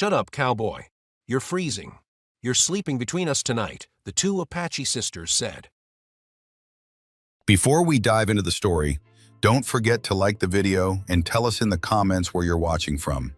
Shut up, cowboy. You're freezing. You're sleeping between us tonight, the two Apache sisters said. Before we dive into the story, don't forget to like the video and tell us in the comments where you're watching from.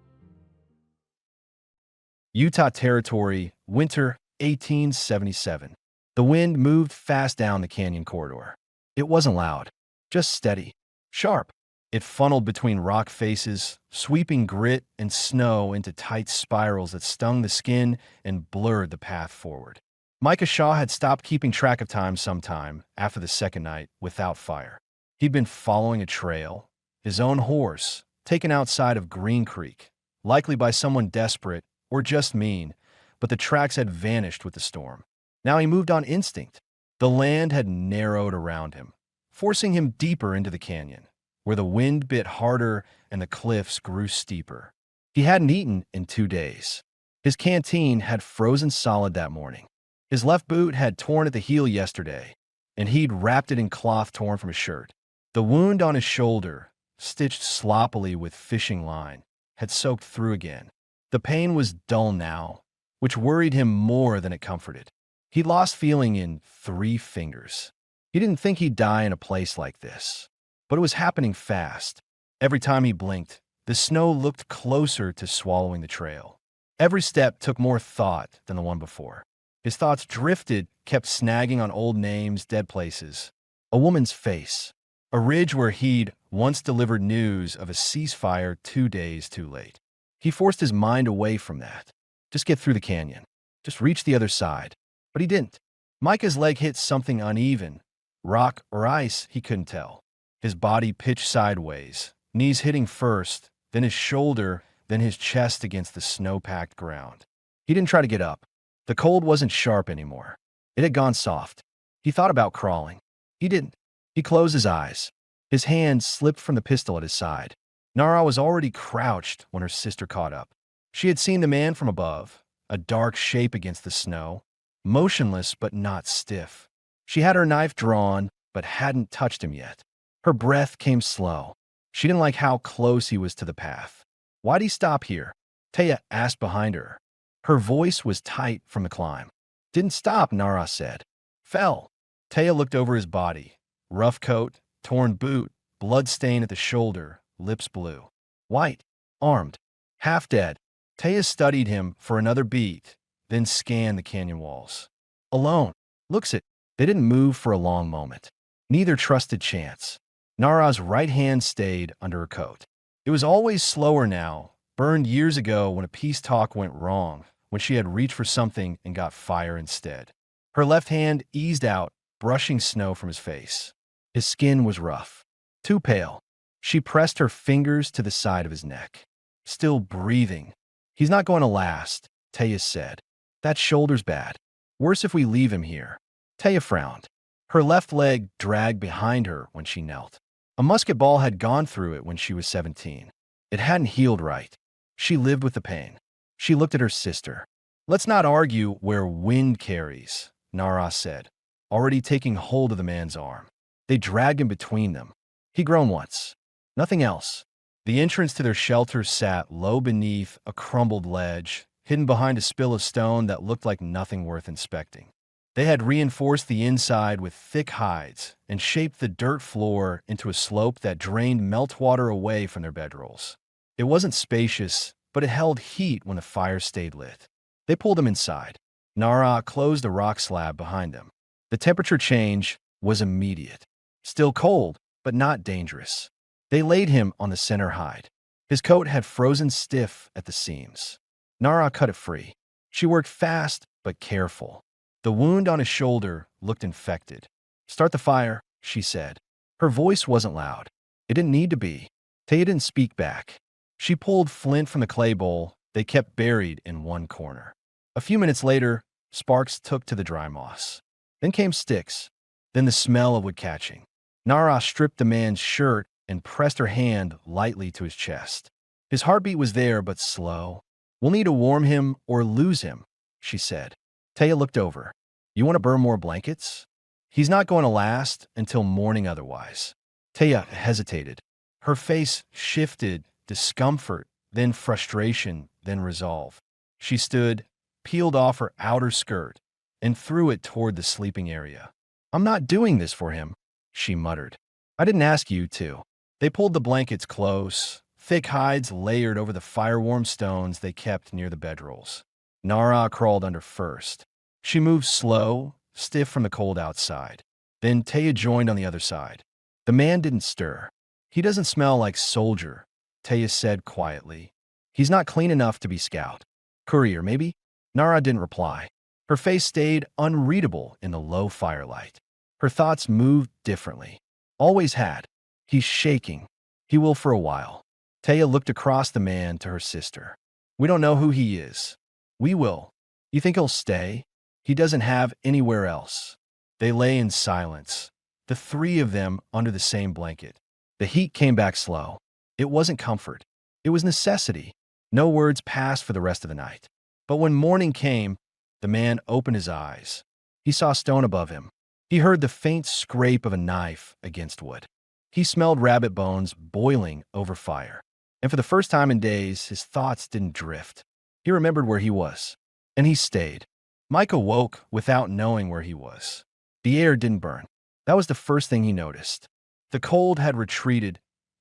Utah Territory, winter 1877. The wind moved fast down the canyon corridor. It wasn't loud, just steady, sharp. It funneled between rock faces, sweeping grit and snow into tight spirals that stung the skin and blurred the path forward. Micah Shaw had stopped keeping track of time sometime after the second night without fire. He'd been following a trail, his own horse, taken outside of Green Creek, likely by someone desperate or just mean, but the tracks had vanished with the storm. Now he moved on instinct. The land had narrowed around him, forcing him deeper into the canyon, where the wind bit harder and the cliffs grew steeper. He hadn't eaten in 2 days. His canteen had frozen solid that morning. His left boot had torn at the heel yesterday, and he'd wrapped it in cloth torn from his shirt. The wound on his shoulder, stitched sloppily with fishing line, had soaked through again. The pain was dull now, which worried him more than it comforted. He'd lost feeling in 3 fingers. He didn't think he'd die in a place like this, but it was happening fast. Every time he blinked, the snow looked closer to swallowing the trail. Every step took more thought than the one before. His thoughts drifted, kept snagging on old names, dead places. A woman's face. A ridge where he'd once delivered news of a ceasefire 2 days too late. He forced his mind away from that. Just get through the canyon. Just reach the other side. But he didn't. Micah's leg hit something uneven. Rock or ice, he couldn't tell. His body pitched sideways, knees hitting first, then his shoulder, then his chest against the snow-packed ground. He didn't try to get up. The cold wasn't sharp anymore. It had gone soft. He thought about crawling. He didn't. He closed his eyes. His hand slipped from the pistol at his side. Nara was already crouched when her sister caught up. She had seen the man from above, a dark shape against the snow, motionless but not stiff. She had her knife drawn, but hadn't touched him yet. Her breath came slow. She didn't like how close he was to the path. Why'd he stop here? Taya asked behind her. Her voice was tight from the climb. Didn't stop, Nara said. Fell. Taya looked over his body. Rough coat, torn boot, blood stain at the shoulder, lips blue. White, armed, half dead. Taya studied him for another beat, then scanned the canyon walls. Alone. Looks it. They didn't move for a long moment. Neither trusted chance. Nara's right hand stayed under her coat. It was always slower now, burned years ago when a peace talk went wrong, when she had reached for something and got fire instead. Her left hand eased out, brushing snow from his face. His skin was rough, too pale. She pressed her fingers to the side of his neck. Still breathing. He's not going to last, Taya said. That shoulder's bad. Worse if we leave him here. Taya frowned. Her left leg dragged behind her when she knelt. A musket ball had gone through it when she was 17. It hadn't healed right. She lived with the pain. She looked at her sister. Let's not argue where wind carries, Nara said, already taking hold of the man's arm. They dragged him between them. He'd grown once. Nothing else. The entrance to their shelter sat low beneath a crumbled ledge, hidden behind a spill of stone that looked like nothing worth inspecting. They had reinforced the inside with thick hides and shaped the dirt floor into a slope that drained meltwater away from their bedrolls. It wasn't spacious, but it held heat when the fire stayed lit. They pulled him inside. Nara closed the rock slab behind them. The temperature change was immediate. Still cold, but not dangerous. They laid him on the center hide. His coat had frozen stiff at the seams. Nara cut it free. She worked fast, but careful. The wound on his shoulder looked infected. Start the fire, she said. Her voice wasn't loud. It didn't need to be. Taya didn't speak back. She pulled flint from the clay bowl they kept buried in one corner. A few minutes later, sparks took to the dry moss. Then came sticks. Then the smell of wood catching. Nara stripped the man's shirt and pressed her hand lightly to his chest. His heartbeat was there, but slow. We'll need to warm him or lose him, she said. Taya looked over. You want to burn more blankets? He's not going to last until morning otherwise. Taya hesitated. Her face shifted, discomfort, then frustration, then resolve. She stood, peeled off her outer skirt, and threw it toward the sleeping area. I'm not doing this for him, she muttered. I didn't ask you to. They pulled the blankets close, thick hides layered over the fire-warm stones they kept near the bedrolls. Nara crawled under first. She moved slow, stiff from the cold outside. Then Taya joined on the other side. The man didn't stir. He doesn't smell like soldier, Taya said quietly. He's not clean enough to be scout. Courier, maybe? Nara didn't reply. Her face stayed unreadable in the low firelight. Her thoughts moved differently. Always had. He's shaking. He will for a while. Taya looked across the man to her sister. We don't know who he is. We will. You think he'll stay? He doesn't have anywhere else. They lay in silence, the three of them under the same blanket. The heat came back slow. It wasn't comfort. It was necessity. No words passed for the rest of the night. But when morning came, the man opened his eyes. He saw stone above him. He heard the faint scrape of a knife against wood. He smelled rabbit bones boiling over fire. And for the first time in days, his thoughts didn't drift. He remembered where he was. And he stayed. Mike awoke without knowing where he was. The air didn't burn. That was the first thing he noticed. The cold had retreated,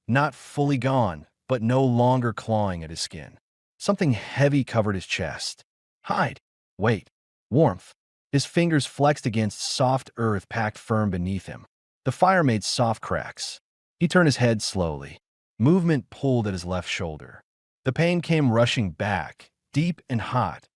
not fully gone, but no longer clawing at his skin. Something heavy covered his chest. Hide. Wait. Warmth. His fingers flexed against soft earth packed firm beneath him. The fire made soft cracks. He turned his head slowly. Movement pulled at his left shoulder. The pain came rushing back, deep and hot.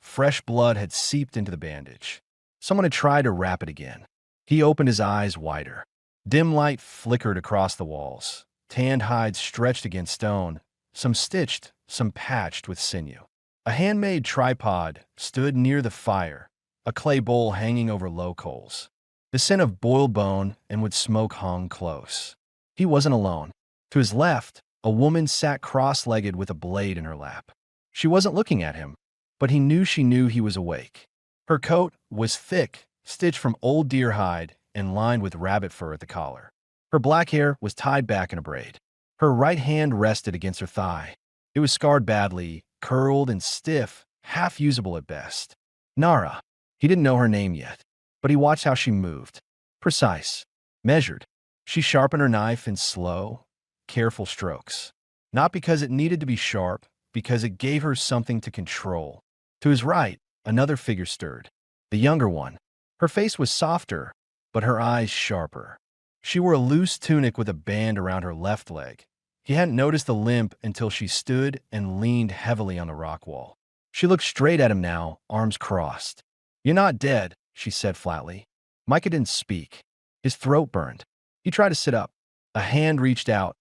Fresh blood had seeped into the bandage. Someone had tried to wrap it again. He opened his eyes wider. Dim light flickered across the walls. Tanned hides stretched against stone, some stitched, some patched with sinew. A handmade tripod stood near the fire, a clay bowl hanging over low coals. The scent of boiled bone and wood smoke hung close. He wasn't alone. To his left, a woman sat cross-legged with a blade in her lap. She wasn't looking at him, but he knew she knew he was awake. Her coat was thick, stitched from old deer hide and lined with rabbit fur at the collar. Her black hair was tied back in a braid. Her right hand rested against her thigh. It was scarred badly, curled and stiff, half usable at best. Nara. He didn't know her name yet, but he watched how she moved. Precise. Measured. She sharpened her knife in slow, careful strokes. Not because it needed to be sharp, because it gave her something to control. To his right, another figure stirred. The younger one. Her face was softer, but her eyes sharper. She wore a loose tunic with a band around her left leg. He hadn't noticed the limp until she stood and leaned heavily on the rock wall. She looked straight at him now, arms crossed. You're not dead, she said flatly. Micah didn't speak. His throat burned. He tried to sit up. A hand reached out,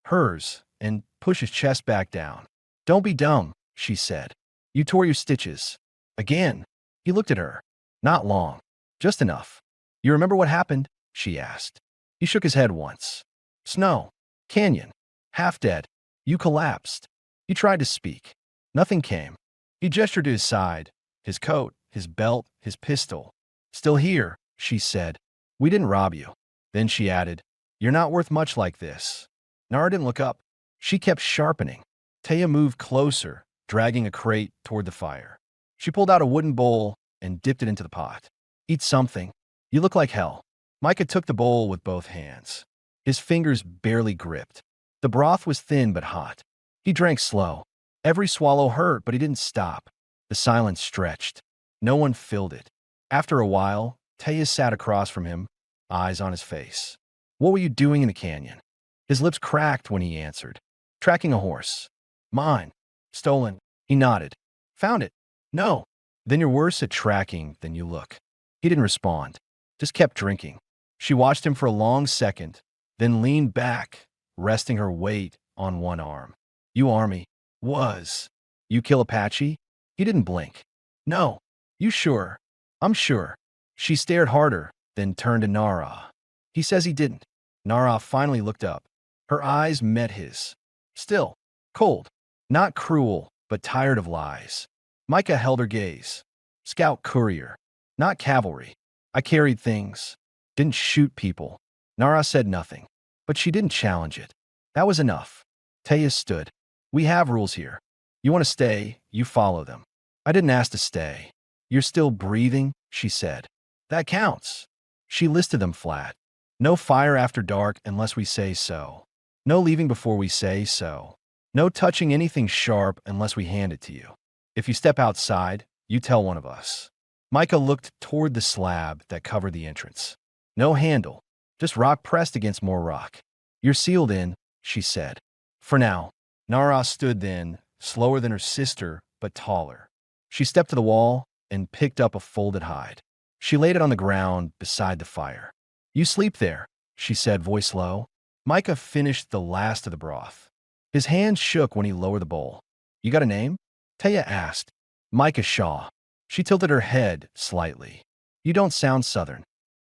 hers, and pushed his chest back down. Don't be dumb, she said. You tore your stitches. Again. He looked at her. Not long. Just enough. You remember what happened? She asked. He shook his head once. Snow. Canyon. Half dead. You collapsed. He tried to speak. Nothing came. He gestured to his side, his coat, his belt, his pistol. Still here, she said. We didn't rob you. Then she added, You're not worth much like this. Nara didn't look up. She kept sharpening. Taya moved closer, dragging a crate toward the fire. She pulled out a wooden bowl and dipped it into the pot. Eat something. You look like hell. Micah took the bowl with both hands. His fingers barely gripped. The broth was thin but hot. He drank slow. Every swallow hurt, but he didn't stop. The silence stretched. No one filled it. After a while, Taya sat across from him, eyes on his face. What were you doing in the canyon? His lips cracked when he answered. Tracking a horse. Mine. Stolen. He nodded. Found it. No. Then you're worse at tracking than you look. He didn't respond. Just kept drinking. She watched him for a long second, then leaned back, resting her weight on one arm. You army. Was. You kill Apache? He didn't blink. No. You sure? I'm sure. She stared harder, then turned to Nara. He says he didn't. Nara finally looked up. Her eyes met his. Still. Cold. Not cruel, but tired of lies. Micah held her gaze. Scout courier. Not cavalry. I carried things. Didn't shoot people. Nara said nothing, but she didn't challenge it. That was enough. Taya stood. We have rules here. You want to stay, you follow them. I didn't ask to stay. You're still breathing, she said. That counts. She listed them flat. No fire after dark unless we say so. No leaving before we say so. No touching anything sharp unless we hand it to you. If you step outside, you tell one of us. Micah looked toward the slab that covered the entrance. No handle, just rock pressed against more rock. You're sealed in, she said. For now. Nara stood then, slower than her sister, but taller. She stepped to the wall and picked up a folded hide. She laid it on the ground beside the fire. You sleep there, she said, voice low. Micah finished the last of the broth. His hands shook when he lowered the bowl. You got a name? Taya asked. Micah Shaw. She tilted her head slightly. You don't sound Southern.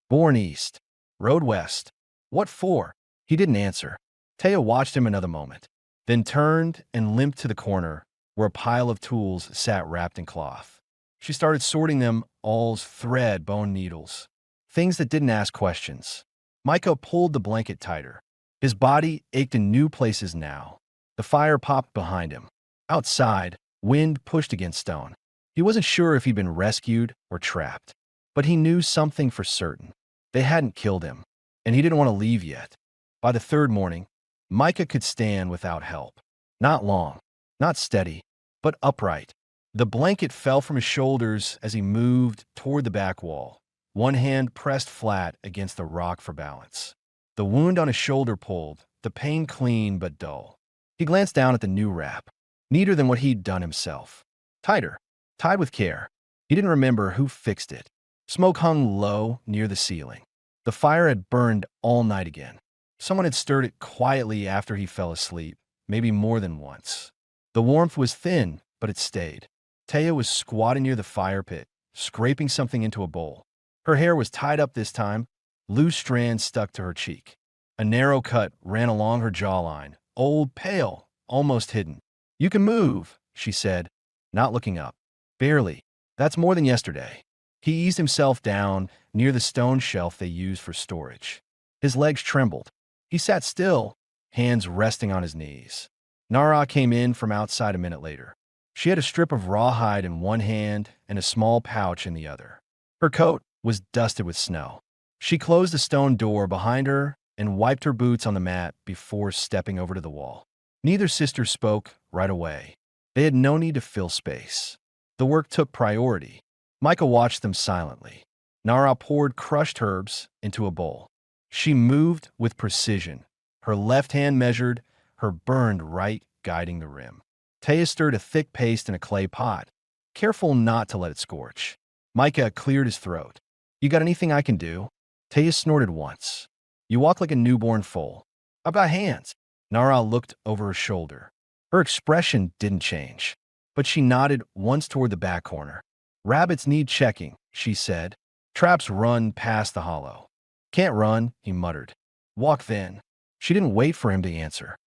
Born East. Rode West. What for? He didn't answer. Taya watched him another moment, then turned and limped to the corner where a pile of tools sat wrapped in cloth. She started sorting them, awls, thread, bone needles. Things that didn't ask questions. Micah pulled the blanket tighter. His body ached in new places now. The fire popped behind him. Outside, wind pushed against stone. He wasn't sure if he'd been rescued or trapped, but he knew something for certain. They hadn't killed him, and he didn't want to leave yet. By the third morning, Micah could stand without help. Not long, not steady, but upright. The blanket fell from his shoulders as he moved toward the back wall, one hand pressed flat against the rock for balance. The wound on his shoulder pulled, the pain clean but dull. He glanced down at the new wrap, neater than what he'd done himself. Tighter, tied with care. He didn't remember who fixed it. Smoke hung low near the ceiling. The fire had burned all night again. Someone had stirred it quietly after he fell asleep, maybe more than once. The warmth was thin, but it stayed. Taya was squatting near the fire pit, scraping something into a bowl. Her hair was tied up this time, loose strands stuck to her cheek. A narrow cut ran along her jawline, old, pale, almost hidden. You can move, she said, not looking up. Barely. That's more than yesterday. He eased himself down near the stone shelf they used for storage. His legs trembled. He sat still, hands resting on his knees. Nara came in from outside a minute later. She had a strip of rawhide in one hand and a small pouch in the other. Her coat was dusted with snow. She closed the stone door behind her and wiped her boots on the mat before stepping over to the wall. Neither sister spoke right away. They had no need to fill space. The work took priority. Micah watched them silently. Nara poured crushed herbs into a bowl. She moved with precision. Her left hand measured, her burned right guiding the rim. Taya stirred a thick paste in a clay pot, careful not to let it scorch. Micah cleared his throat. You got anything I can do? Taya snorted once. You walk like a newborn foal. How about hands? Nara looked over her shoulder. Her expression didn't change, but she nodded once toward the back corner. Rabbits need checking, she said. Traps run past the hollow. Can't run, he muttered. Walk then. She didn't wait for him to answer.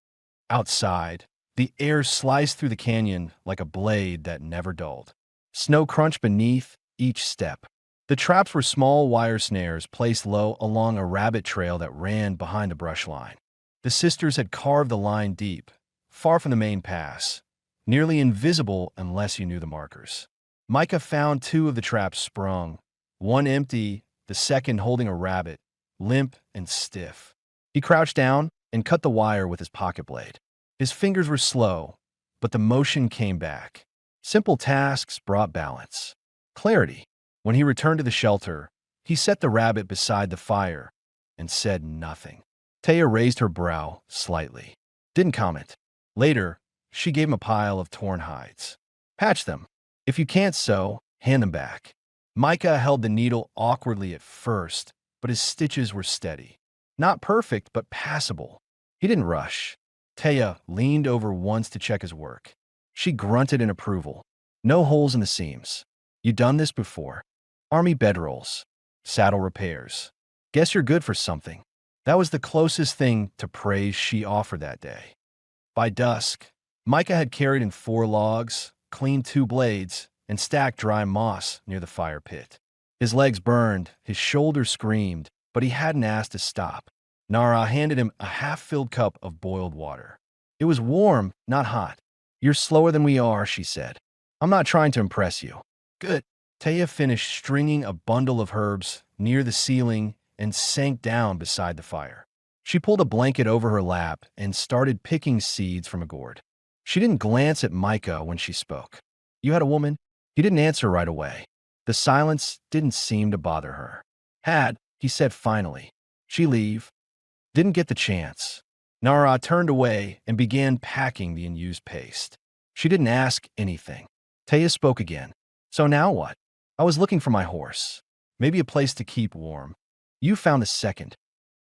Outside, the air sliced through the canyon like a blade that never dulled. Snow crunched beneath each step. The traps were small wire snares placed low along a rabbit trail that ran behind the brush line. The sisters had carved the line deep, far from the main pass, nearly invisible unless you knew the markers. Micah found two of the traps sprung, one empty, the second holding a rabbit, limp and stiff. He crouched down and cut the wire with his pocket blade. His fingers were slow, but the motion came back. Simple tasks brought balance. Clarity. When he returned to the shelter, he set the rabbit beside the fire and said nothing. Taya raised her brow slightly. Didn't comment. Later, she gave him a pile of torn hides. Patch them. If you can't sew, hand them back. Micah held the needle awkwardly at first, but his stitches were steady. Not perfect, but passable. He didn't rush. Taya leaned over once to check his work. She grunted in approval. No holes in the seams. You done this before. Army bedrolls. Saddle repairs. Guess you're good for something. That was the closest thing to praise she offered that day. By dusk, Micah had carried in 4 logs, cleaned 2 blades, and stacked dry moss near the fire pit. His legs burned, his shoulders screamed, but he hadn't asked to stop. Nara handed him a half-filled cup of boiled water. It was warm, not hot. You're slower than we are, she said. I'm not trying to impress you. Good. Taya finished stringing a bundle of herbs near the ceiling and sank down beside the fire. She pulled a blanket over her lap and started picking seeds from a gourd. She didn't glance at Micah when she spoke. You had a woman? He didn't answer right away. The silence didn't seem to bother her. Had, he said finally. She leave? Didn't get the chance. Nara turned away and began packing the unused paste. She didn't ask anything. Taya spoke again. So now what? I was looking for my horse. Maybe a place to keep warm. You found the second.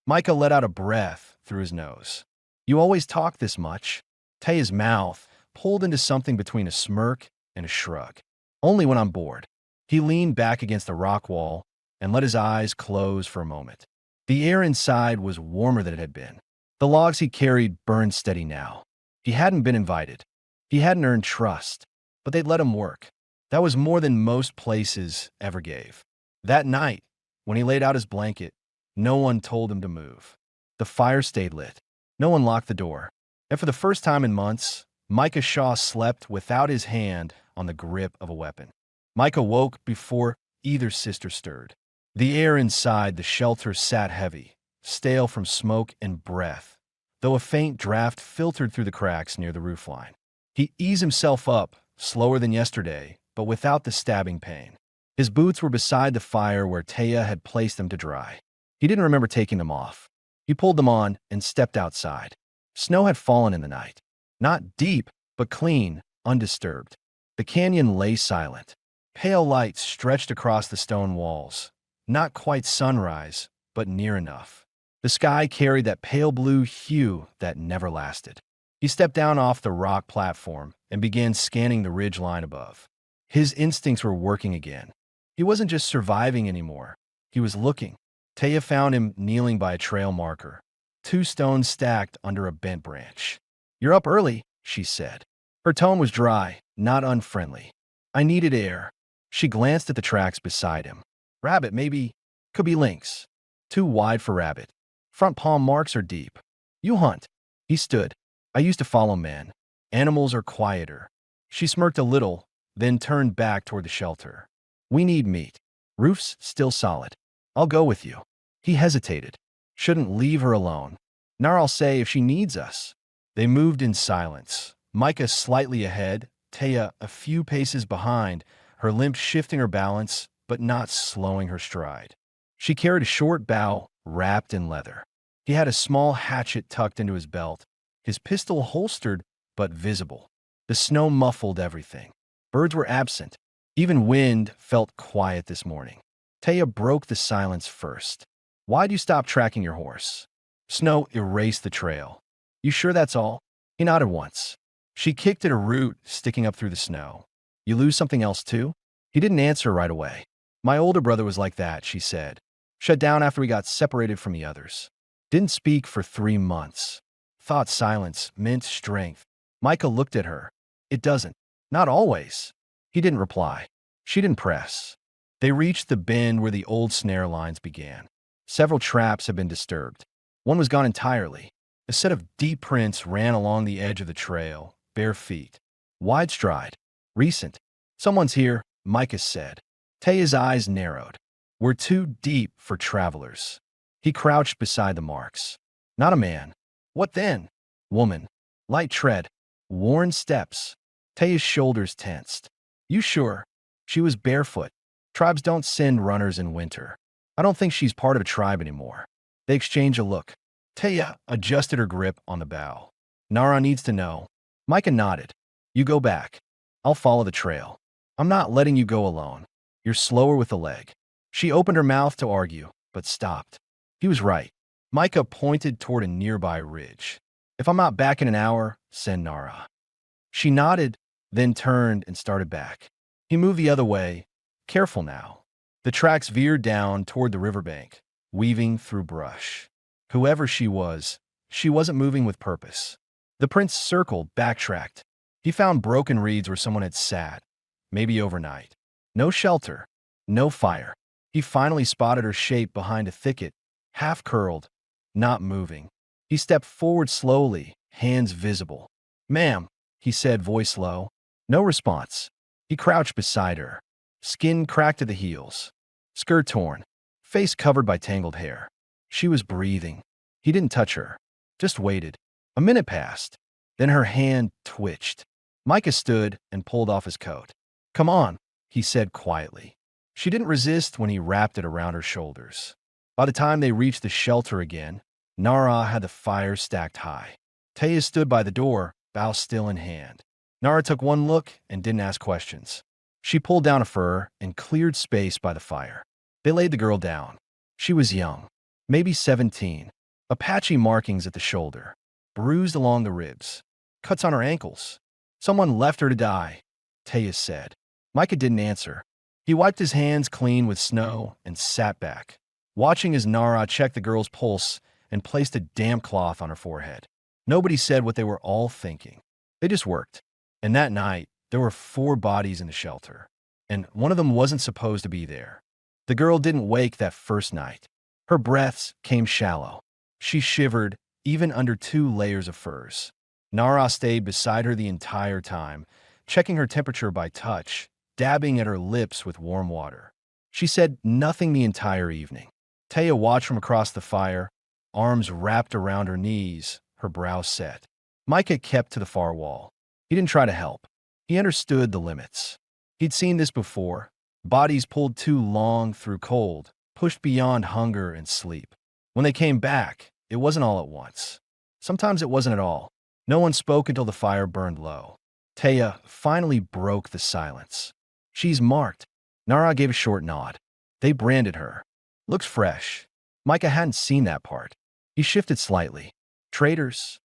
Micah let out a breath through his nose. You always talk this much. Taya's mouth pulled into something between a smirk and a shrug. Only when I'm bored. He leaned back against the rock wall and let his eyes close for a moment. The air inside was warmer than it had been. The logs he carried burned steady now. He hadn't been invited. He hadn't earned trust, but they'd let him work. That was more than most places ever gave. That night, when he laid out his blanket, no one told him to move. The fire stayed lit. No one locked the door. And for the first time in months, Micah Shaw slept without his hand on the grip of a weapon. Micah woke before either sister stirred. The air inside the shelter sat heavy, stale from smoke and breath, though a faint draft filtered through the cracks near the roofline. He eased himself up, slower than yesterday, but without the stabbing pain. His boots were beside the fire where Taya had placed them to dry. He didn't remember taking them off. He pulled them on and stepped outside. Snow had fallen in the night. Not deep, but clean, undisturbed. The canyon lay silent. Pale light stretched across the stone walls. Not quite sunrise, but near enough. The sky carried that pale blue hue that never lasted. He stepped down off the rock platform and began scanning the ridge line above. His instincts were working again. He wasn't just surviving anymore. He was looking. Taya found him kneeling by a trail marker, 2 stones stacked under a bent branch. You're up early, she said. Her tone was dry, not unfriendly. I needed air. She glanced at the tracks beside him. Rabbit, maybe. Could be lynx. Too wide for rabbit. Front palm marks are deep. You hunt. He stood. I used to follow men. Animals are quieter. She smirked a little, then turned back toward the shelter. We need meat. Roof's still solid. I'll go with you. He hesitated. Shouldn't leave her alone. Nar'll say if she needs us. They moved in silence. Micah slightly ahead, Taya a few paces behind, her limp shifting her balance, but not slowing her stride. She carried a short bow wrapped in leather. He had a small hatchet tucked into his belt, his pistol holstered but visible. The snow muffled everything. Birds were absent. Even wind felt quiet this morning. Taya broke the silence first. Why'd you stop tracking your horse? Snow erased the trail. You sure that's all? He nodded once. She kicked at a root sticking up through the snow. You lose something else too? He didn't answer right away. My older brother was like that, she said. Shut down after we got separated from the others. Didn't speak for 3 months. Thought silence meant strength. Micah looked at her. It doesn't. Not always. He didn't reply. She didn't press. They reached the bend where the old snare lines began. Several traps had been disturbed. One was gone entirely. A set of deep prints ran along the edge of the trail, bare feet. Wide stride. Recent. Someone's here, Micah said. Taya's eyes narrowed. We're too deep for travelers. He crouched beside the marks. Not a man. What then? Woman. Light tread. Worn steps. Taya's shoulders tensed. You sure? She was barefoot. Tribes don't send runners in winter. I don't think she's part of a tribe anymore. They exchanged a look. Taya adjusted her grip on the bow. Nara needs to know. Micah nodded. You go back. I'll follow the trail. I'm not letting you go alone. You're slower with the leg. She opened her mouth to argue, but stopped. He was right. Micah pointed toward a nearby ridge. If I'm not back in an hour, send Nara. She nodded, then turned and started back. He moved the other way. Careful now. The tracks veered down toward the riverbank, weaving through brush. Whoever she wasn't moving with purpose. The prince circled, backtracked. He found broken reeds where someone had sat, maybe overnight. No shelter, no fire. He finally spotted her shape behind a thicket, half curled, not moving. He stepped forward slowly, hands visible. Ma'am, he said, voice low. No response. He crouched beside her, skin cracked at the heels, skirt torn, face covered by tangled hair. She was breathing. He didn't touch her, just waited. A minute passed. Then her hand twitched. Micah stood and pulled off his coat. "Come on," he said quietly. She didn't resist when he wrapped it around her shoulders. By the time they reached the shelter again, Nara had the fire stacked high. Taya stood by the door, bow still in hand. Nara took one look and didn't ask questions. She pulled down a fur and cleared space by the fire. They laid the girl down. She was young, maybe 17. Apache markings at the shoulder, bruised along the ribs, cuts on her ankles. "Someone left her to die," Taya said. Micah didn't answer. He wiped his hands clean with snow and sat back, watching as Nara checked the girl's pulse and placed a damp cloth on her forehead. Nobody said what they were all thinking. They just worked. And that night, there were 4 bodies in the shelter, and one of them wasn't supposed to be there. The girl didn't wake that first night. Her breaths came shallow. She shivered, even under 2 layers of furs. Nara stayed beside her the entire time, checking her temperature by touch, dabbing at her lips with warm water. She said nothing the entire evening. Taya watched from across the fire, arms wrapped around her knees, her brow set. Micah kept to the far wall. He didn't try to help. He understood the limits. He'd seen this before. Bodies pulled too long through cold, pushed beyond hunger and sleep. When they came back, it wasn't all at once. Sometimes it wasn't at all. No one spoke until the fire burned low. Taya finally broke the silence. "She's marked." Nara gave a short nod. They branded her. "Looks fresh." Micah hadn't seen that part. He shifted slightly. "Traitors?"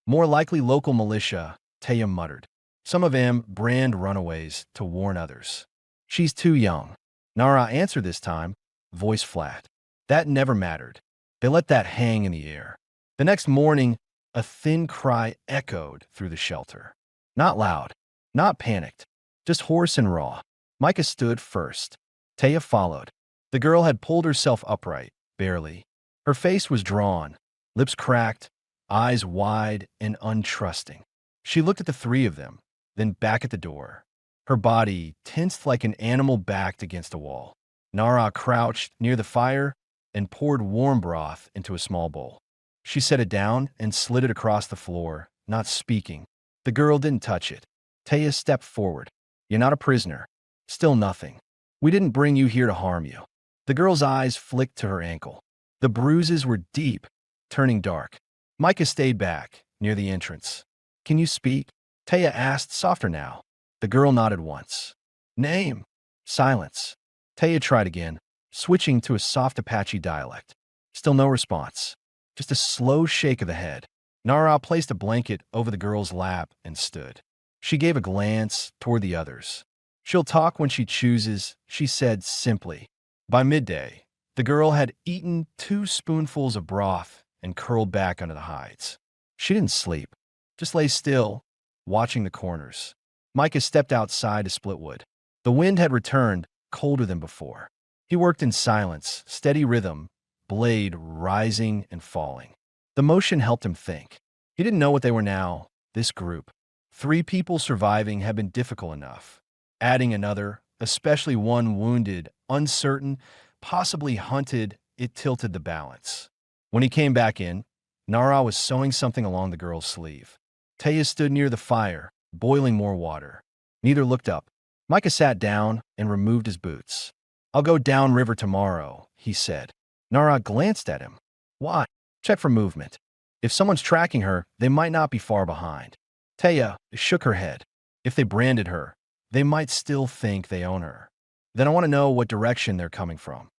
"More likely local militia," Taya muttered. "Some of them brand runaways to warn others." "She's too young." Nara answered this time, voice flat. That never mattered. They let that hang in the air. The next morning, a thin cry echoed through the shelter. Not loud, not panicked, just hoarse and raw. Micah stood first. Taya followed. The girl had pulled herself upright, barely. Her face was drawn, lips cracked, eyes wide and untrusting. She looked at the 3 of them, then back at the door. Her body tensed like an animal backed against a wall. Nara crouched near the fire and poured warm broth into a small bowl. She set it down and slid it across the floor, not speaking. The girl didn't touch it. Taya stepped forward. "You're not a prisoner. Still nothing. We didn't bring you here to harm you." The girl's eyes flicked to her ankle. The bruises were deep, turning dark. Micah stayed back, near the entrance. "Can you speak?" Taya asked, softer now. The girl nodded once. "Name?" Silence. Taya tried again, switching to a soft Apache dialect. Still no response. Just a slow shake of the head. Nara placed a blanket over the girl's lap and stood. She gave a glance toward the others. "She'll talk when she chooses," she said simply. By midday, the girl had eaten 2 spoonfuls of broth and curled back under the hides. She didn't sleep, just lay still, watching the corners. Micah stepped outside to split wood. The wind had returned, colder than before. He worked in silence, steady rhythm, blade rising and falling. The motion helped him think. He didn't know what they were now, this group. 3 people surviving had been difficult enough. Adding another, especially one wounded, uncertain, possibly hunted, it tilted the balance. When he came back in, Nara was sewing something along the girl's sleeve. Taya stood near the fire, boiling more water. Neither looked up. Micah sat down and removed his boots. "I'll go downriver tomorrow," he said. Nara glanced at him. "Why?" "Check for movement. If someone's tracking her, they might not be far behind." Taya shook her head. "If they branded her, they might still think they own her. Then I want to know what direction they're coming from."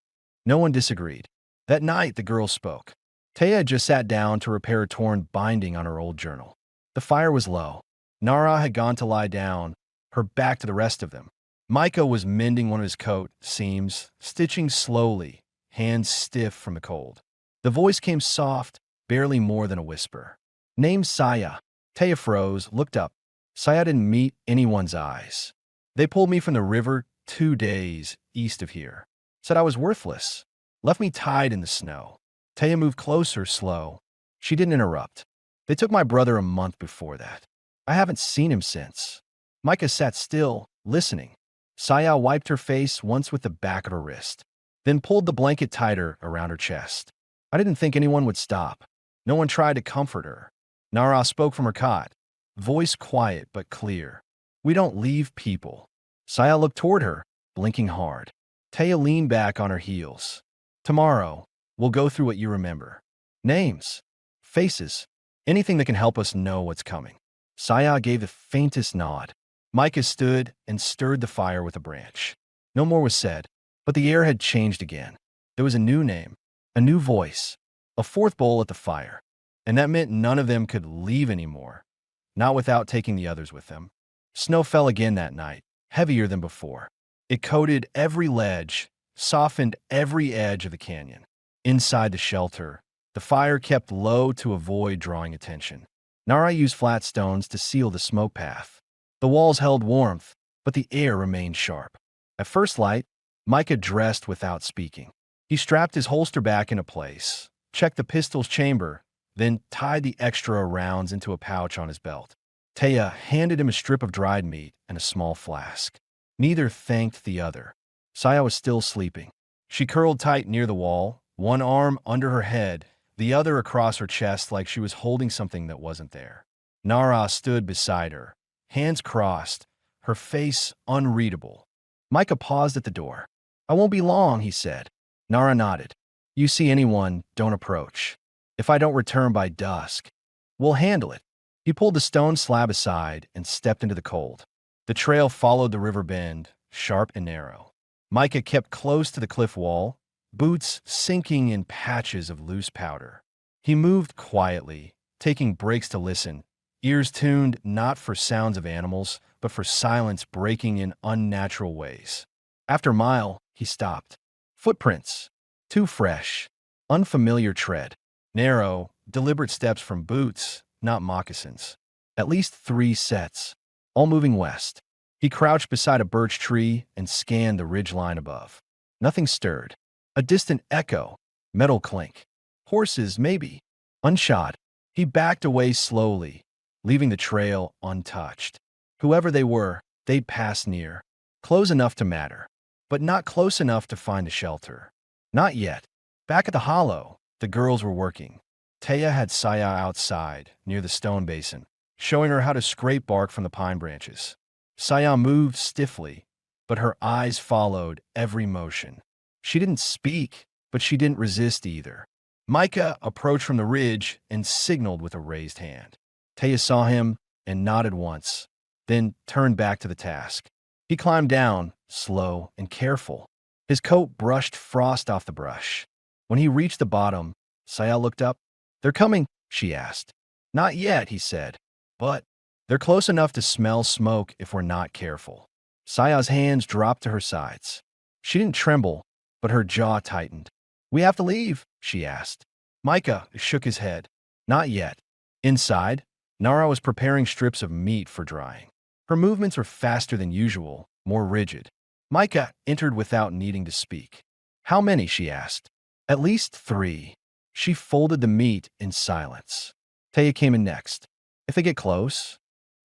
No one disagreed. That night, the girl spoke. Taya had just sat down to repair a torn binding on her old journal. The fire was low. Nara had gone to lie down, her back to the rest of them. Micah was mending one of his coat seams, stitching slowly, hands stiff from the cold. The voice came soft, barely more than a whisper. "Name's Saya." Taya froze, looked up. Saya didn't meet anyone's eyes. "They pulled me from the river 2 days east of here. Said I was worthless. Left me tied in the snow." Taya moved closer, slow. She didn't interrupt. "They took my brother a month before that. I haven't seen him since." Micah sat still, listening. Saya wiped her face once with the back of her wrist, then pulled the blanket tighter around her chest. I didn't think anyone would stop. No one tried to comfort her. Nara spoke from her cot, voice quiet but clear. We don't leave people. Saya looked toward her, blinking hard. Taya leaned back on her heels. Tomorrow, we'll go through what you remember. Names, faces, anything that can help us know what's coming. Saya gave the faintest nod. Micah stood and stirred the fire with a branch. No more was said, but the air had changed again. There was a new name, a new voice, a fourth bowl at the fire, and that meant none of them could leave anymore, not without taking the others with them. Snow fell again that night, heavier than before. It coated every ledge, softened every edge of the canyon. Inside the shelter, the fire kept low to avoid drawing attention. Nara used flat stones to seal the smoke path. The walls held warmth, but the air remained sharp. At first light, Micah dressed without speaking. He strapped his holster back into place, checked the pistol's chamber, then tied the extra rounds into a pouch on his belt. Taya handed him a strip of dried meat and a small flask. Neither thanked the other. Saya was still sleeping. She curled tight near the wall, one arm under her head, the other across her chest like she was holding something that wasn't there. Nara stood beside her, hands crossed, her face unreadable. Micah paused at the door. I won't be long, he said. Nara nodded. You see anyone, don't approach. If I don't return by dusk, we'll handle it. He pulled the stone slab aside and stepped into the cold. The trail followed the river bend, sharp and narrow. Micah kept close to the cliff wall, boots sinking in patches of loose powder. He moved quietly, taking breaks to listen, ears tuned not for sounds of animals, but for silence breaking in unnatural ways. After a mile, he stopped. Footprints. Too fresh. Unfamiliar tread. Narrow, deliberate steps from boots, not moccasins. At least 3 sets, all moving west. He crouched beside a birch tree and scanned the ridgeline above. Nothing stirred. A distant echo. Metal clink. Horses, maybe. Unshod. He backed away slowly, leaving the trail untouched. Whoever they were, they'd pass near. Close enough to matter, but not close enough to find a shelter. Not yet. Back at the hollow, the girls were working. Taya had Saya outside, near the stone basin, showing her how to scrape bark from the pine branches. Saya moved stiffly, but her eyes followed every motion. She didn't speak, but she didn't resist either. Micah approached from the ridge and signaled with a raised hand. Taya saw him and nodded once, then turned back to the task. He climbed down, slow and careful. His coat brushed frost off the brush. When he reached the bottom, Saya looked up. They're coming, she asked. Not yet, he said, but they're close enough to smell smoke if we're not careful. Saya's hands dropped to her sides. She didn't tremble, but her jaw tightened. We have to leave, she asked. Micah shook his head. Not yet. Inside, Nara was preparing strips of meat for drying. Her movements were faster than usual, more rigid. Micah entered without needing to speak. How many, she asked. At least 3. She folded the meat in silence. Taya came in next. If they get close?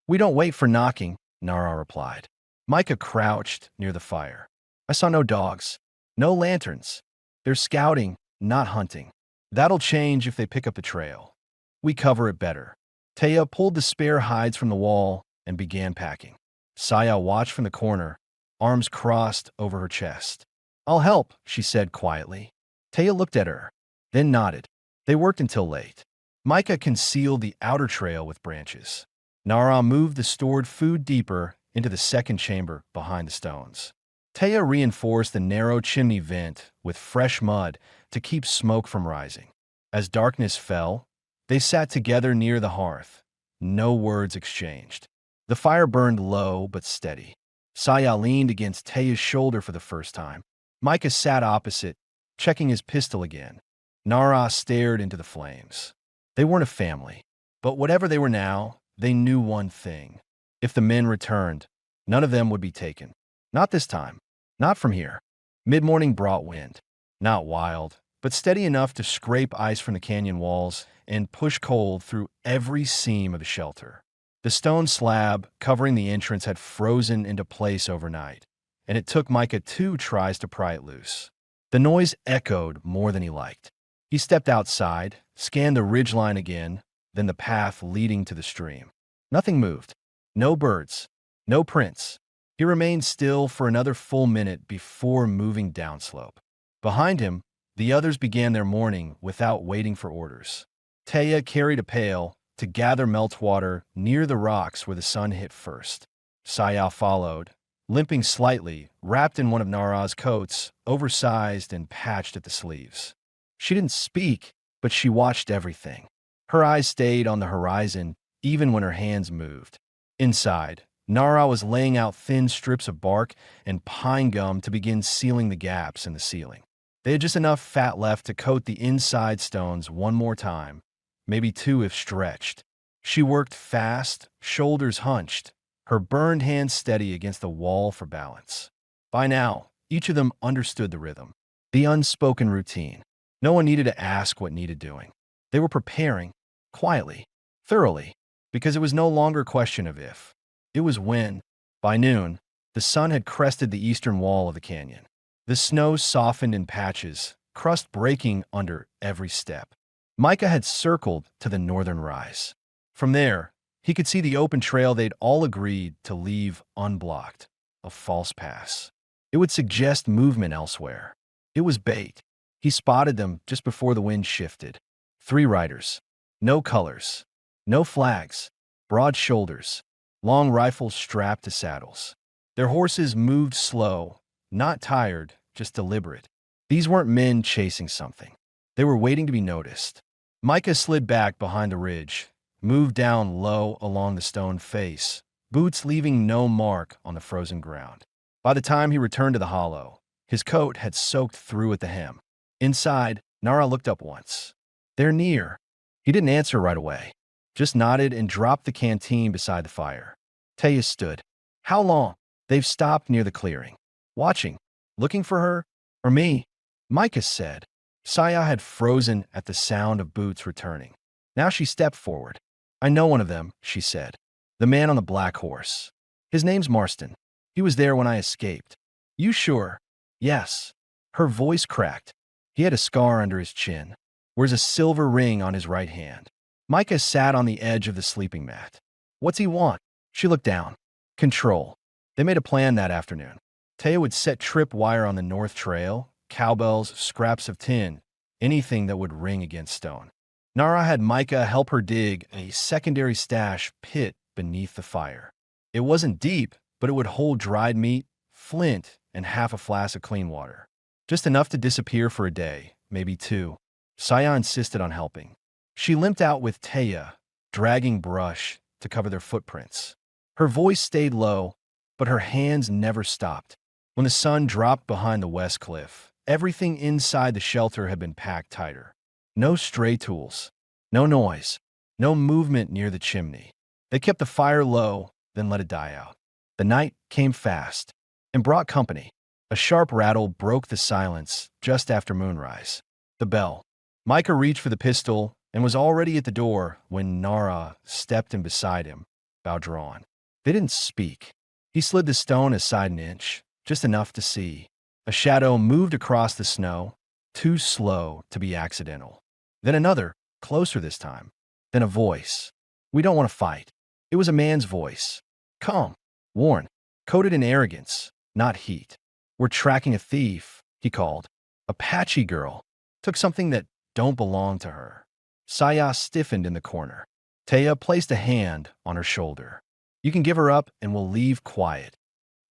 We don't wait for knocking, Nara replied. Micah crouched near the fire. I saw no dogs, no lanterns. They're scouting, not hunting. That'll change if they pick up the trail. We cover it better. Taya pulled the spare hides from the wall and began packing. Saya watched from the corner, arms crossed over her chest. I'll help, she said quietly. Taya looked at her, then nodded. They worked until late. Micah concealed the outer trail with branches. Nara moved the stored food deeper into the second chamber behind the stones. Taya reinforced the narrow chimney vent with fresh mud to keep smoke from rising. As darkness fell, they sat together near the hearth. No words exchanged. The fire burned low but steady. Saya leaned against Taya's shoulder for the first time. Micah sat opposite, checking his pistol again. Nara stared into the flames. They weren't a family, but whatever they were now, they knew one thing. If the men returned, none of them would be taken. Not this time. Not from here. Mid-morning brought wind. Not wild, but steady enough to scrape ice from the canyon walls and push cold through every seam of the shelter. The stone slab covering the entrance had frozen into place overnight, and it took Micah 2 tries to pry it loose. The noise echoed more than he liked. He stepped outside, scanned the ridgeline again, then the path leading to the stream. Nothing moved. No birds. No prints. He remained still for another full minute before moving downslope. Behind him, the others began their morning without waiting for orders. Taya carried a pail to gather meltwater near the rocks where the sun hit first. Saya followed, limping slightly, wrapped in one of Nara's coats, oversized and patched at the sleeves. She didn't speak, but she watched everything. Her eyes stayed on the horizon, even when her hands moved. Inside, Nara was laying out thin strips of bark and pine gum to begin sealing the gaps in the ceiling. They had just enough fat left to coat the inside stones one more time, maybe two if stretched. She worked fast, shoulders hunched, her burned hands steady against the wall for balance. By now, each of them understood the rhythm, the unspoken routine. No one needed to ask what needed doing. They were preparing, quietly, thoroughly, because it was no longer a question of if. It was when. By noon, the sun had crested the eastern wall of the canyon. The snow softened in patches, crust breaking under every step. Micah had circled to the northern rise. From there, he could see the open trail they'd all agreed to leave unblocked, a false pass. It would suggest movement elsewhere. It was bait. He spotted them just before the wind shifted. 3 riders. No colors. No flags. Broad shoulders. Long rifles strapped to saddles. Their horses moved slow, not tired, just deliberate. These weren't men chasing something. They were waiting to be noticed. Micah slid back behind the ridge, moved down low along the stone face, boots leaving no mark on the frozen ground. By the time he returned to the hollow, his coat had soaked through at the hem. Inside, Nara looked up once. They're near. He didn't answer right away, just nodded and dropped the canteen beside the fire. Taya stood. How long? They've stopped near the clearing. Watching. Looking for her? Or me? Micah said. Saya had frozen at the sound of boots returning. Now she stepped forward. I know one of them, she said. The man on the black horse. His name's Marston. He was there when I escaped. You sure? Yes. Her voice cracked. He had a scar under his chin. Wears a silver ring on his right hand. Micah sat on the edge of the sleeping mat. What's he want? She looked down. Control. They made a plan that afternoon. Taya would set trip wire on the north trail, cowbells, scraps of tin, anything that would ring against stone. Nara had Micah help her dig a secondary stash pit beneath the fire. It wasn't deep, but it would hold dried meat, flint, and half a flask of clean water. Just enough to disappear for a day, maybe 2. Saya insisted on helping. She limped out with Taya, dragging brush to cover their footprints. Her voice stayed low, but her hands never stopped. When the sun dropped behind the west cliff, everything inside the shelter had been packed tighter. No stray tools, no noise, no movement near the chimney. They kept the fire low, then let it die out. The night came fast and brought company. A sharp rattle broke the silence just after moonrise. The bell. Micah reached for the pistol and was already at the door when Nara stepped in beside him, bow drawn. They didn't speak. He slid the stone aside an inch, just enough to see. A shadow moved across the snow, too slow to be accidental. Then another, closer this time. Then a voice. We don't want to fight. It was a man's voice. Calm, worn, coated in arrogance, not heat. We're tracking a thief, he called. Apache girl. Took something that don't belong to her. Saya stiffened in the corner. Taya placed a hand on her shoulder. You can give her up and we'll leave quiet.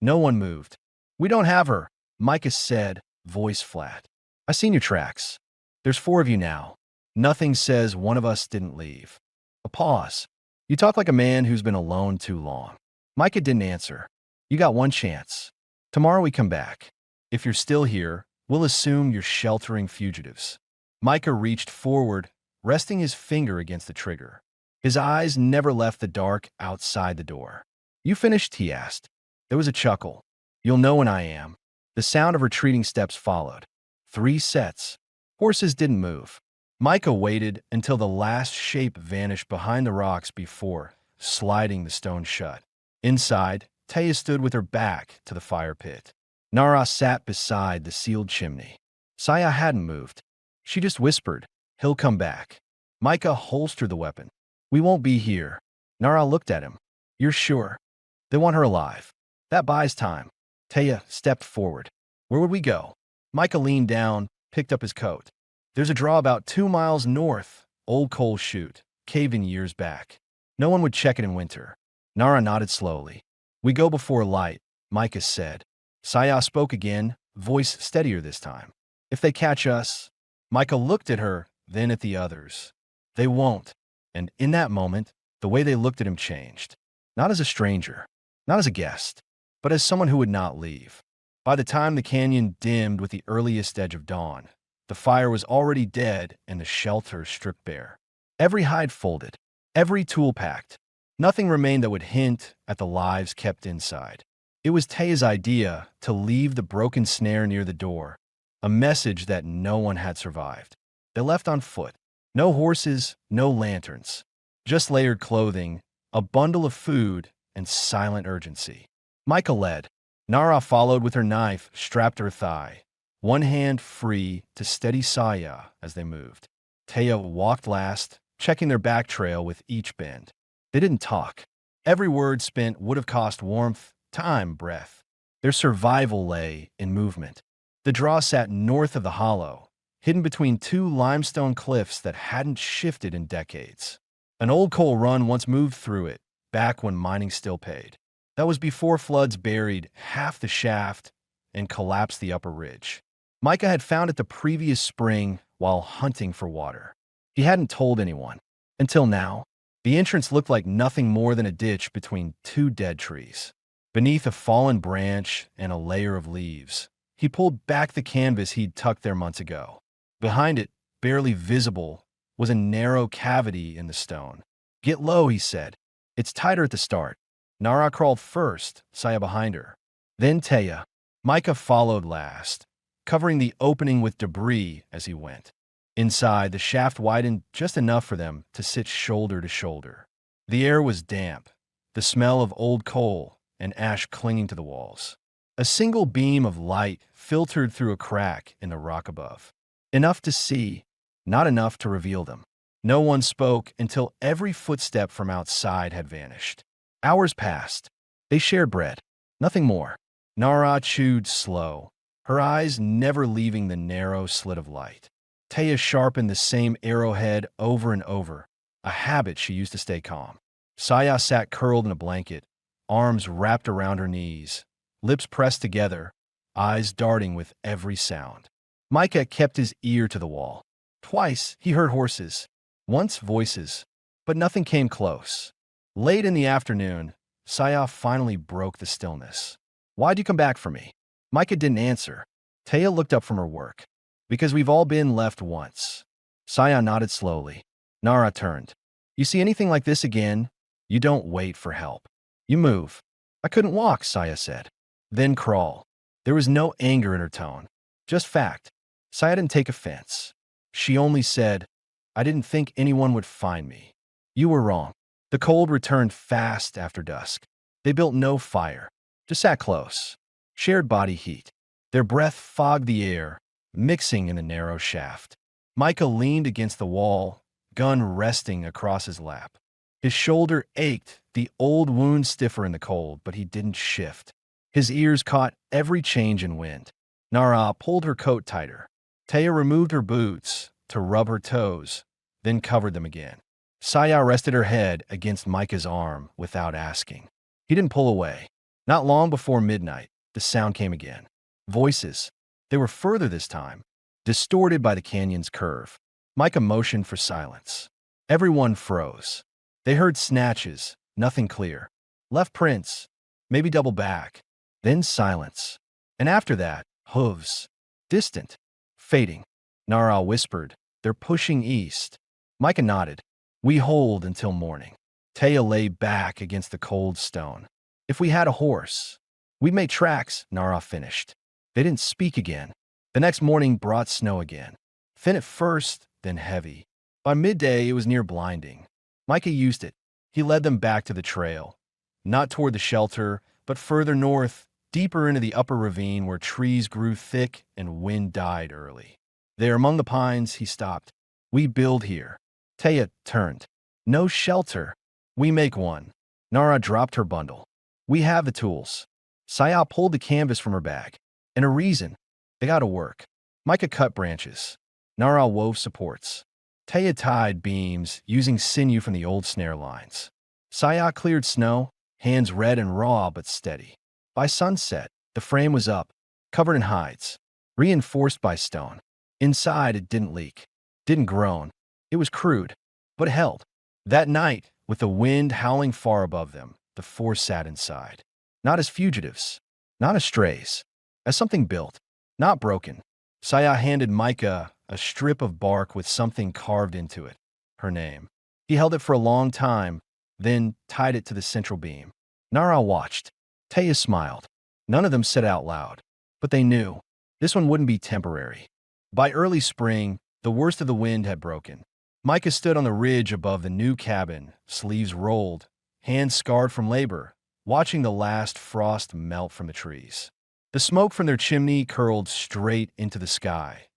No one moved. We don't have her, Micah said, voice flat. I seen your tracks. There's 4 of you now. Nothing says one of us didn't leave. A pause. You talk like a man who's been alone too long. Micah didn't answer. You got one chance. Tomorrow we come back. If you're still here, we'll assume you're sheltering fugitives. Micah reached forward, resting his finger against the trigger. His eyes never left the dark outside the door. You finished? He asked. There was a chuckle. You'll know when I am. The sound of retreating steps followed. 3 sets. Horses didn't move. Micah waited until the last shape vanished behind the rocks before sliding the stone shut. Inside, Taya stood with her back to the fire pit. Nara sat beside the sealed chimney. Saya hadn't moved. She just whispered, "He'll come back." Micah holstered the weapon. "We won't be here." Nara looked at him. "You're sure? They want her alive. That buys time." Taya stepped forward. "Where would we go?" Micah leaned down, picked up his coat. "There's a draw about 2 miles north, old coal chute, caved in years back. No one would check it in winter." Nara nodded slowly. "We go before light," Micah said. Saya spoke again, voice steadier this time. "If they catch us." Micah looked at her, then at the others. "They won't." And in that moment, the way they looked at him changed. Not as a stranger, not as a guest, but as someone who would not leave. By the time the canyon dimmed with the earliest edge of dawn, the fire was already dead and the shelter stripped bare. Every hide folded, every tool packed. Nothing remained that would hint at the lives kept inside. It was Taya's idea to leave the broken snare near the door, a message that no one had survived. They left on foot. No horses, no lanterns. Just layered clothing, a bundle of food, and silent urgency. Micah led. Nara followed with her knife strapped to her thigh, one hand free to steady Saya as they moved. Taya walked last, checking their back trail with each bend. They didn't talk. Every word spent would have cost warmth, time, breath. Their survival lay in movement. The draw sat north of the hollow, hidden between two limestone cliffs that hadn't shifted in decades. An old coal run once moved through it, back when mining still paid. That was before floods buried half the shaft and collapsed the upper ridge. Micah had found it the previous spring while hunting for water. He hadn't told anyone. Until now, the entrance looked like nothing more than a ditch between two dead trees. Beneath a fallen branch and a layer of leaves, he pulled back the canvas he'd tucked there months ago. Behind it, barely visible, was a narrow cavity in the stone. "Get low," he said. "It's tighter at the start." Nara crawled first, Saya behind her. Then Taya. Micah followed last, covering the opening with debris as he went. Inside, the shaft widened just enough for them to sit shoulder to shoulder. The air was damp, the smell of old coal and ash clinging to the walls. A single beam of light filtered through a crack in the rock above. Enough to see, not enough to reveal them. No one spoke until every footstep from outside had vanished. Hours passed. They shared bread. Nothing more. Nara chewed slow, her eyes never leaving the narrow slit of light. Taya sharpened the same arrowhead over and over, a habit she used to stay calm. Saya sat curled in a blanket, arms wrapped around her knees, lips pressed together, eyes darting with every sound. Micah kept his ear to the wall. Twice he heard horses, once voices, but nothing came close. Late in the afternoon, Saya finally broke the stillness. "Why'd you come back for me?" Micah didn't answer. Taya looked up from her work. "Because we've all been left once." Saya nodded slowly. Nara turned. "You see anything like this again, you don't wait for help. You move." "I couldn't walk," Saya said. "Then crawl." There was no anger in her tone, just fact. Saya didn't take offense. She only said, "I didn't think anyone would find me." "You were wrong." The cold returned fast after dusk. They built no fire, just sat close, shared body heat. Their breath fogged the air, mixing in the narrow shaft. Micah leaned against the wall, gun resting across his lap. His shoulder ached, the old wound stiffer in the cold, but he didn't shift. His ears caught every change in wind. Nara pulled her coat tighter. Taya removed her boots to rub her toes, then covered them again. Saya rested her head against Micah's arm without asking. He didn't pull away. Not long before midnight, the sound came again. Voices. They were further this time, distorted by the canyon's curve. Micah motioned for silence. Everyone froze. They heard snatches, nothing clear. Left prints, maybe double back. Then silence. And after that, hooves. Distant. Fading. Nara whispered, "They're pushing east." Micah nodded. "We hold until morning." Taya lay back against the cold stone. "If we had a horse, we'd make tracks," Nara finished. They didn't speak again. The next morning brought snow again. Thin at first, then heavy. By midday, it was near blinding. Micah used it. He led them back to the trail, not toward the shelter, but further north, deeper into the upper ravine where trees grew thick and wind died early. There among the pines, he stopped. We build here. Taya turned. No shelter. We make one. Nara dropped her bundle. We have the tools. Saya pulled the canvas from her bag. And a reason. They gotta work. Micah cut branches. Nara wove supports. Taya tied beams using sinew from the old snare lines. Saya cleared snow, hands red and raw but steady. By sunset, the frame was up, covered in hides, reinforced by stone. Inside, it didn't leak, didn't groan. It was crude, but held. That night, with the wind howling far above them, the four sat inside. Not as fugitives, not as strays, as something built, not broken. Saya handed Micah a strip of bark with something carved into it, her name. He held it for a long time, then tied it to the central beam. Nara watched. Taya smiled. None of them said out loud, but they knew this one wouldn't be temporary. By early spring, the worst of the wind had broken. Micah stood on the ridge above the new cabin, sleeves rolled, hands scarred from labor, watching the last frost melt from the trees. The smoke from their chimney curled straight into the sky.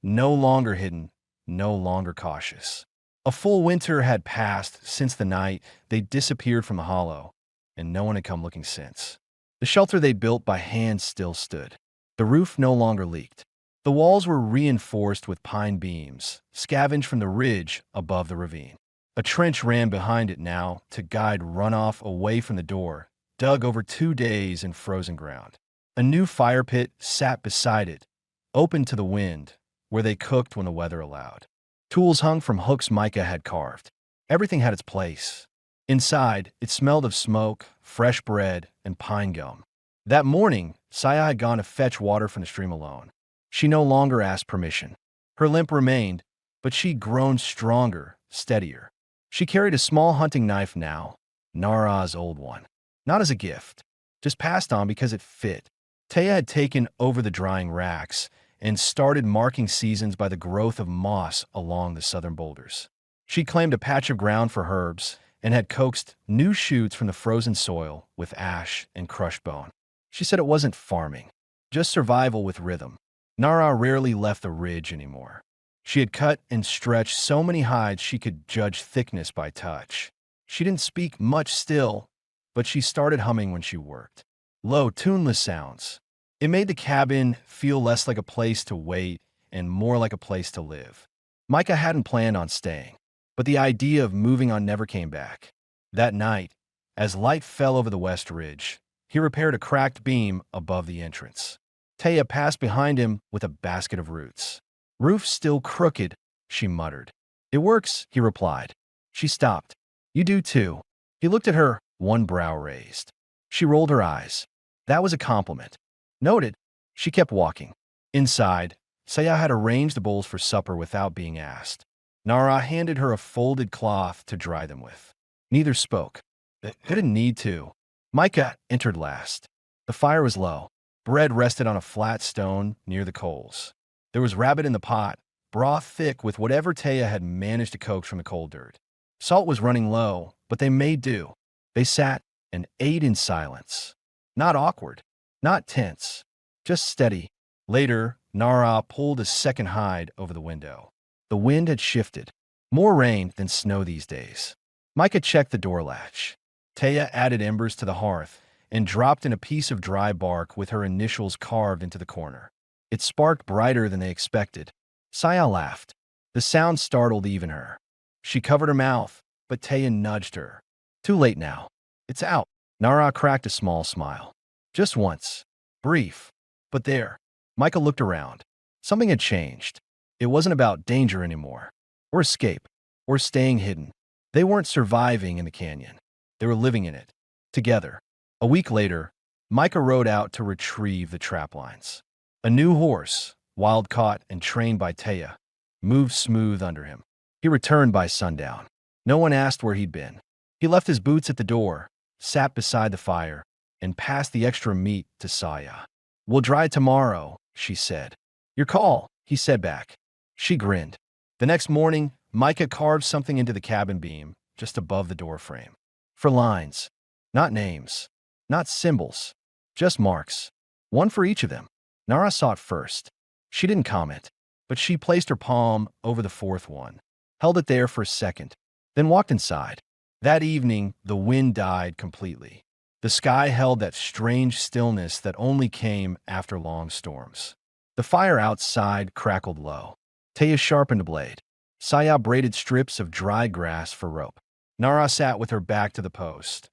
No longer hidden, no longer cautious. A full winter had passed since the night they disappeared from the hollow, and no one had come looking since. The shelter they built by hand still stood. The roof no longer leaked. The walls were reinforced with pine beams, scavenged from the ridge above the ravine. A trench ran behind it now to guide runoff away from the door, dug over 2 days in frozen ground. A new fire pit sat beside it, open to the wind, where they cooked when the weather allowed. Tools hung from hooks Micah had carved. Everything had its place. Inside, it smelled of smoke, fresh bread, and pine gum. That morning, Saya had gone to fetch water from the stream alone. She no longer asked permission. Her limp remained, but she'd grown stronger, steadier. She carried a small hunting knife now, Nara's old one. Not as a gift, just passed on because it fit. Taya had taken over the drying racks and started marking seasons by the growth of moss along the southern boulders. She claimed a patch of ground for herbs and had coaxed new shoots from the frozen soil with ash and crushed bone. She said it wasn't farming, just survival with rhythm. Nara rarely left the ridge anymore. She had cut and stretched so many hides she could judge thickness by touch. She didn't speak much still, but she started humming when she worked. Low, tuneless sounds. It made the cabin feel less like a place to wait and more like a place to live. Micah hadn't planned on staying, but the idea of moving on never came back. That night, as light fell over the west ridge, he repaired a cracked beam above the entrance. Taya passed behind him with a basket of roots. "Roof's still crooked," she muttered. "It works," he replied. She stopped. "You do too." He looked at her, one brow raised. She rolled her eyes. That was a compliment. Noted. She kept walking. Inside, Saya had arranged the bowls for supper without being asked. Nara handed her a folded cloth to dry them with. Neither spoke. They didn't need to. Micah entered last. The fire was low. Bread rested on a flat stone near the coals. There was rabbit in the pot, broth thick with whatever Taya had managed to coax from the cold dirt. Salt was running low, but they made do. They sat and ate in silence. Not awkward, not tense, just steady. Later, Nara pulled a second hide over the window. The wind had shifted. More rain than snow these days. Micah checked the door latch. Taya added embers to the hearth and dropped in a piece of dry bark with her initials carved into the corner. It sparked brighter than they expected. Saya laughed. The sound startled even her. She covered her mouth, but Taya nudged her. "Too late now. It's out." Nara cracked a small smile. Just once. Brief. But there. Micah looked around. Something had changed. It wasn't about danger anymore, or escape, or staying hidden. They weren't surviving in the canyon. They were living in it. Together. A week later, Micah rode out to retrieve the trap lines. A new horse, wild caught and trained by Taya, moved smooth under him. He returned by sundown. No one asked where he'd been. He left his boots at the door, sat beside the fire, and passed the extra meat to Saya. "We'll dry tomorrow," she said. "Your call," he said back. She grinned. The next morning, Micah carved something into the cabin beam, just above the door frame. For lines, not names, not symbols, just marks. One for each of them. Nara saw it first. She didn't comment, but she placed her palm over the fourth one, held it there for a second, then walked inside. That evening, the wind died completely. The sky held that strange stillness that only came after long storms. The fire outside crackled low. Taya sharpened a blade. Saya braided strips of dry grass for rope. Nara sat with her back to the post,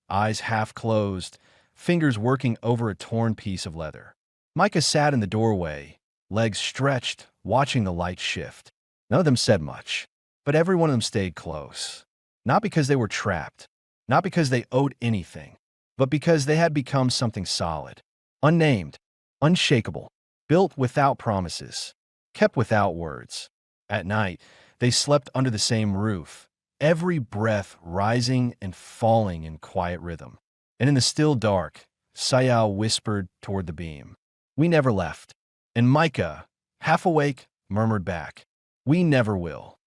eyes half closed, fingers working over a torn piece of leather. Micah sat in the doorway, legs stretched, watching the light shift. None of them said much, but every one of them stayed close. Not because they were trapped, not because they owed anything, but because they had become something solid, unnamed, unshakable, built without promises, kept without words. At night, they slept under the same roof, every breath rising and falling in quiet rhythm. And in the still dark, Sayao whispered toward the beam, "We never left." And Micah, half awake, murmured back, "We never will."